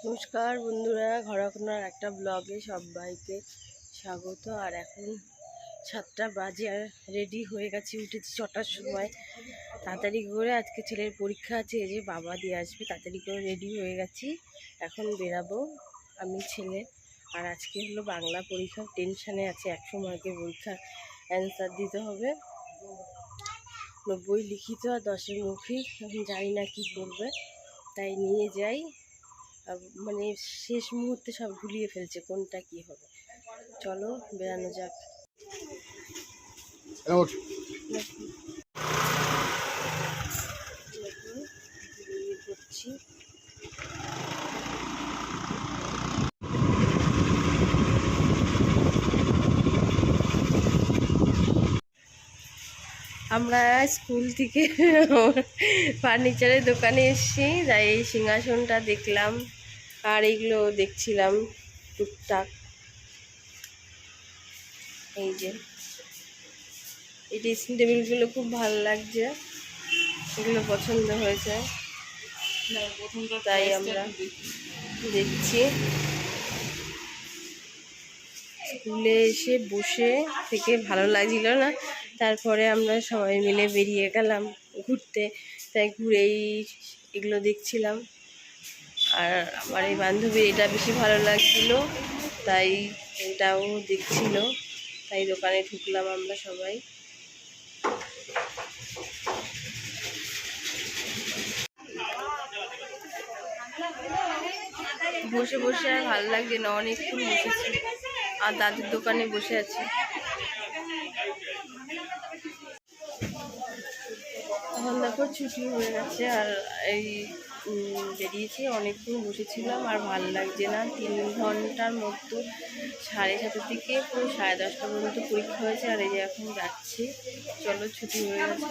নমস্কার বন্ধুরা, ঘরকন্যার একটা ব্লগে সবাইকে স্বাগত। আর এখন 7টা বাজে আর রেডি হয়ে গেছি, উঠেছি 6টার সময়। তাড়াতাড়ি করে আজকে ছেলের পরীক্ষা আছে, এই যে বাবা দিয়ে আসবে, তাড়াতাড়ি করে রেডি হয়ে গেছি। এখন বেরাবো আমি ছেলে। আর আজকে হলো বাংলা পরীক্ষা, টেনশানে আছে। 100 মার্কের পরীক্ষার অ্যান্সার দিতে হবে, 90 লিখিত আর 10-এর মুখী। এখন জানি না কি করবে, তাই নিয়ে যাই। মানে শেষ মুহূর্তে সব গুলিয়ে ফেলছে কোনটা কি হবে। চলো বেরানো যাক। করছি আমরা স্কুল থেকে ফার্নিচারের দোকানে এসেছি, তাই এই সিংহাসনটা দেখলাম আর এইগুলো দেখছিলাম টুকটাক। এই যে এই ড্রেসিং টেবিলগুলো খুব ভালো লাগছে, এগুলো পছন্দ হয়েছে, তাই আমরা দেখছি। স্কুলে এসে বসে থেকে ভালো লাগছিল না, তারপরে আমরা সবাই মিলে বেরিয়ে গেলাম ঘুরতে। তাই ঘুরেই এগুলো দেখছিলাম। আর আমার এই বান্ধবীর এটা বেশি ভালো লাগছিল, তাই এটাও দেখছিল। তাই দোকানে ঢুকলাম আমরা সবাই। বসে বসে আর ভালো লাগছে না, অনেকক্ষণ বসেছি। আর দাদুর দোকানে বসে আছি। এখন দেখো ছুটি হয়ে গেছে, আর এই বেরিয়েছি। অনেকক্ষণ বসেছিলাম আর ভালো লাগছে না। 3 ঘন্টার মতো, 7:30 থেকে পুরো 10:30 পর্যন্ত পরীক্ষা হয়েছে। আর এই যে এখন যাচ্ছি। চলো, ছুটি হয়ে গেছে।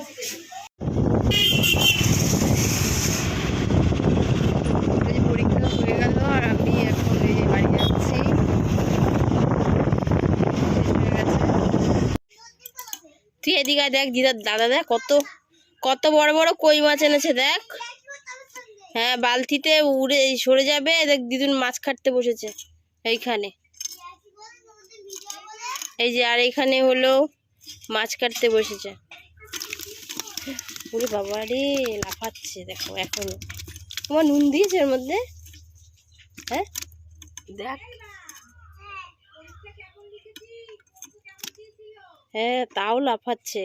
পরীক্ষা হয়ে গেল আর আমি এখন এই যে বাড়ি যাচ্ছি। তুই এদিকে দেখ, দিদার দাদা দেখ কত কত বড় বড় কই মাছ এনেছে দেখ। হ্যাঁ, বালতিতে উড়ে সরে যাবে। দেখ দিদুন মাছ কাটতে বসেছে এইখানে। এই যে, আর এইখানে হলো মাছ কাটতে বসেছে। ওরে বাবা রে, লাফাচ্ছে দেখো এখনো। তোমার নুন দিয়েছে এর মধ্যে? হ্যাঁ দেখ, হ্যাঁ তাও লাফাচ্ছে।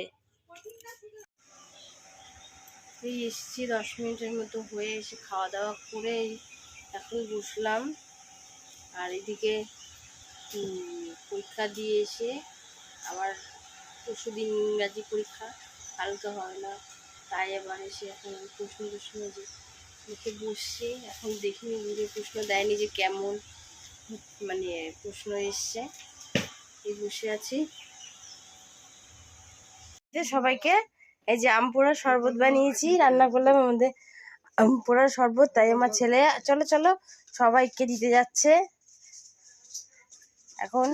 এই এসেছি 10 মিনিটের মতো হয়ে, এসে খাওয়া দাওয়া করে এখন বসলাম। আর এদিকে পরীক্ষা দিয়ে এসে আবার পরশুদিন ইংরাজি পরীক্ষা, কালকে হয় না। তাই আবার এসে এখন প্রশ্ন যে লিখে বসছি। এখন দেখিনি যে প্রশ্ন দেয়নি, যে কেমন মানে প্রশ্ন এসছে। এই বসে আছি। সবাইকে এই যে আম পোড়ার শরবত বানিয়েছি, রান্না করলাম আমাদের আম পোড়ার শরবত। তাই আমার ছেলে চলো চলো সবাইকে দিতে যাচ্ছে। এখন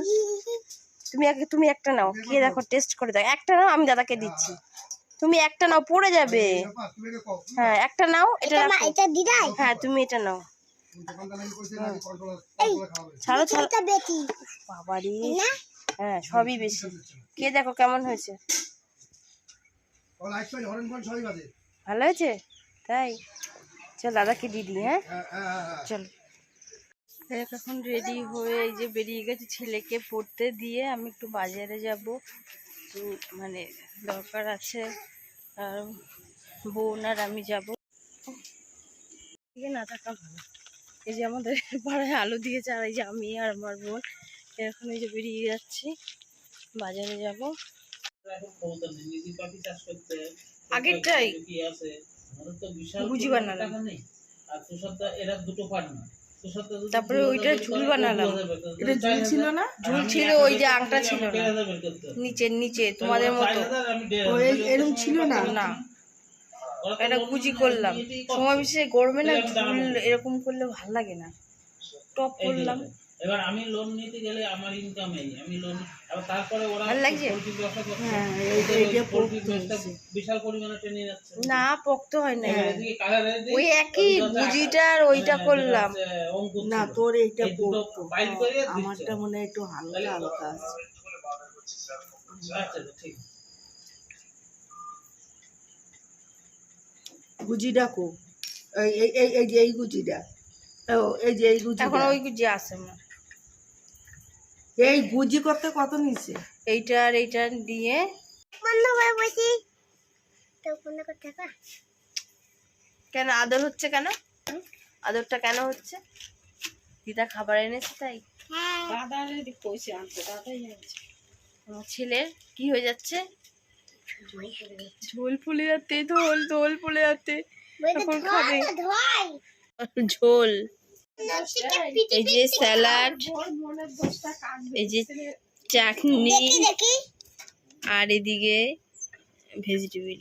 তুমি একটা নাও, খেয়ে দেখো, টেস্ট করে দেখো। একটা নাও, আমি দাদাকে দিচ্ছি। তুমি একটা নাও, পড়ে যাবে। হ্যাঁ একটা নাও, এটা দিদাই। হ্যাঁ তুমি এটা নাও। ছাড়ো ছাড়ো বাবারি। হ্যাঁ সবই বেশি। খেয়ে দেখো কেমন হয়েছে। ভালো হয়েছে? তাই চল দাদাকে দিদি। হ্যাঁ চল। এখন রেডি হয়ে এই যে বেরিয়ে গেছি। ছেলেকে পড়তে দিয়ে আমি একটু বাজারে যাব, মানে দরকার আছে। আর বোন আর আমি যাব। না থাকা ভালো। এই যে আমাদের পাড়ায় আলু দিয়েছে, আর এই যে আমি আর আমার বোন এখন এই যে বেরিয়ে যাচ্ছি, বাজারে যাব। আগেরটাই বুঝি বানালাম, তারপরে ওইটা ঝুল বানালাম। এটা ঝুল ছিল না? ঝুল ছিল, ওই যে আংটা ছিল না নিচে তোমাদের মতো এরকম ছিল না। না, এটা গুজি করলাম। সময় বেশি গরমে না ঝুল এরকম করলে ভাল লাগে না। টপ করলাম। এবার আমি লোন নিতে গেলে আমার ইনকাম এই আমি লোন আবার তারপরে ওরা ভালো লাগছে? পোল্ট্রি ব্যবসা করছে। হ্যাঁ, ওদের ওই এইটা পোল্ট্রি পোক্ত ব্যবসা হচ্ছে। বিশাল পরিমাণে টেনে যাচ্ছে। না পোক্ত হয় না, এবার এদিকে কালারের দিক, ওই একই ওদিকে হচ্ছে গুজিটা আর ওইটা যেটা করলাম। হচ্ছে অঙ্কুর না ছিল। তোর এইটা এই দুটো পোক্ত, বাইল করে দিচ্ছে। আমারটা মনে হয় একটু হালকা হালকা আছে। আচ্ছা ঠিক। গুজিটা কো এই এই এই এই যে এই গুজিটা, ও এই যে এই এখন গুজিটা, ওই গুজি আছে আমার। এই গুজি করতে কত নিছে? এইটা আর এইটা দিয়ে কেন আদর হচ্ছে কেন? আদরটা কেন হচ্ছে? দিদা খাবার এনেছে তাই? দাদা কইছে আনতে, দাদাই আনছে। আমার ছেলের কি হয়ে যাচ্ছে? ঝোল ফুলে যাচ্ছে, ঝোল ফুলে যাচ্ছে। এখন খাবে ঝোল। এই যে স্যালাড, এই যে চাটনি, আর এদিকে ভেজিটেবল।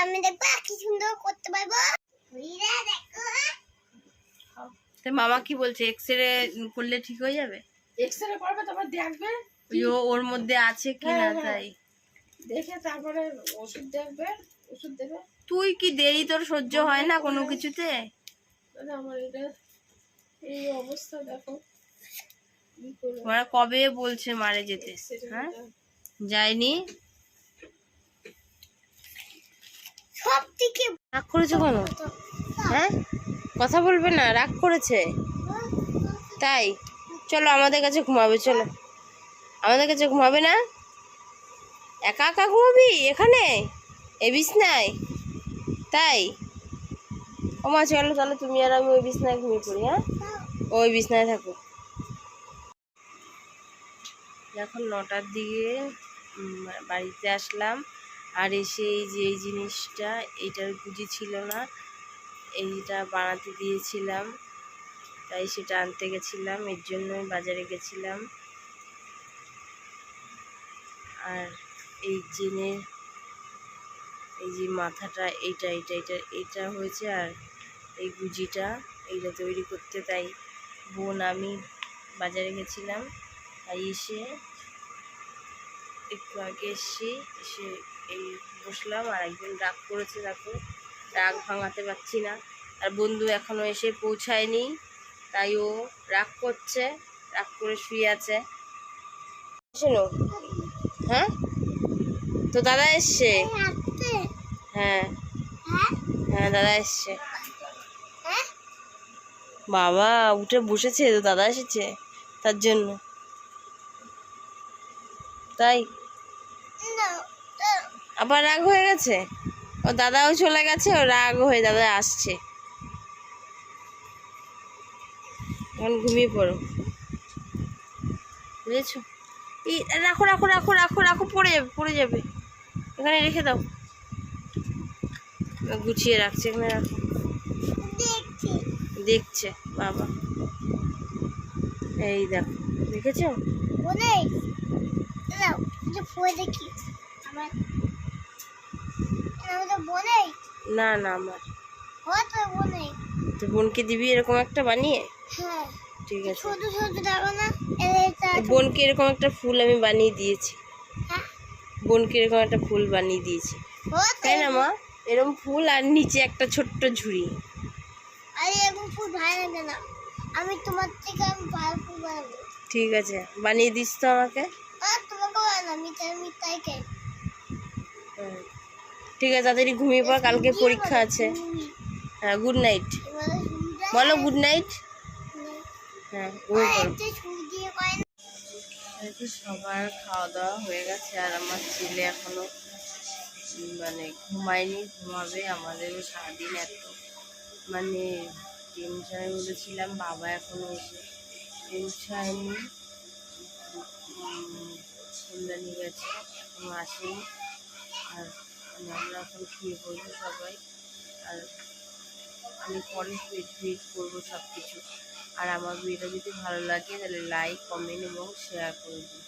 আমি দেখবো কি সুন্দর করতে পারবো। তা মামা কি বলছে, এক্সরে করলে ঠিক হয়ে যাবে? এক্সরে করবে, তারপর দেখবে ওর মধ্যে আছে কিনা, তাই দেখে তারপরে ওষুধ দেখবে, ওষুধ দেবে। তুই কি দেরি তোর সহ্য হয় না কোনো কিছুতে? দাদা আমার এটা এই অবস্থা দেখো। ওরা কবে বলছে মারে যেতে, হ্যাঁ যায়নি। সব থেকে রাগ করেছো কেন? হ্যাঁ কথা বলবে না, রাগ করেছে তাই? চলো আমাদের কাছে ঘুমাবে, চলো আমাদের কাছে ঘুমাবে না? একা একা ঘুমাবি এখানে এই বিছনায়, তাই? ও মা চলো চলো, তুমি আর আমি ওই বিছনায় ঘুমিয়ে পড়ি। হ্যাঁ ওই বিছনায় থাকো। এখন 9টার দিকে বাড়িতে আসলাম, আর এসে এই যে এই জিনিসটা, এইটার গুজি ছিল না, এইটা বানাতে দিয়েছিলাম, তাই সেটা আনতে গেছিলাম, এর জন্যই বাজারে গেছিলাম। আর এই জেনের এই যে মাথাটা, এইটা এইটা এইটা এটা হয়েছে, আর এই গুজিটা এইটা তৈরি করতে, তাই বোন আমি বাজারে গেছিলাম। তাই এসে একটু আগে এসে এই বসলাম, আর একজন রাগ করেছে, দেখো রাগ ভাঙাতে পারছি না। আর বন্ধু এখনো এসে পৌঁছায়নি, তাই ও রাগ করছে, রাগ করে শুয়ে আছে। শোনো, হ্যাঁ তো দাদা এসছে। হ্যাঁ হ্যাঁ দাদা এসছে। বাবা উঠে বসেছে তো, দাদা এসেছে তার জন্য, তাই আবার রাগ হয়ে গেছে। ও দাদাও চলে গেছে, ও রাগ হয়ে দাদা আসছে। এখন ঘুমিয়ে পড়ো, বুঝেছো? এই রাখো রাখো রাখো রাখো রাখো, পড়ে যাবে পড়ে যাবে, এখানে রেখে দাও। গুছিয়ে রাখছে, এখানে রাখো। দেখছে বাবা, এই দেখো দেখেছো? দেখি আমার বনে না না আমার বনে। তো বোনকে দিবি এরকম একটা বানিয়ে? হ্যাঁ ঠিক আছে, ছোট ছোট দেখো না, বোনকে এরকম একটা ফুল আমি বানিয়ে দিয়েছি, হ্যাঁ বোনকে এরকম একটা ফুল বানিয়ে দিয়েছি, তাই না মা? এরকম ফুল আর নিচে একটা ছোট্ট ঝুড়ি। আরে এরকম ফুল ভালো লাগে না, আমি তোমার থেকে আমি ভালো ফুল বানাবো। ঠিক আছে বানিয়ে দিস তো আমাকে। আর তোমাকে বানাবো, আমি তাই খাই। ঠিক আছে তাড়াতাড়ি ঘুমিয়ে পড়, কালকে পরীক্ষা আছে। হ্যাঁ গুড নাইট বলো, গুড নাইট। হ্যাঁ ঘুমিয়ে পড়ো। সবার খাওয়া দাওয়া হয়ে গেছে, আর আমার ছেলে এখনো মানে ঘুমায়নি, ঘুমাবে। আমাদেরও সারাদিন এত মানে টেনশনে বলেছিলাম, বাবা এখনো এসে পৌঁছায়নি, ফুলদানি গেছে এখনো আসেনি। আর আমরা এখন শুয়ে পড়বো সবাই, আর আমি পরে টুইট করবো সব কিছু। আর আমার ভিডিও যদি ভালো লাগে তাহলে লাইক কমেন্ট এবং শেয়ার করে দিন।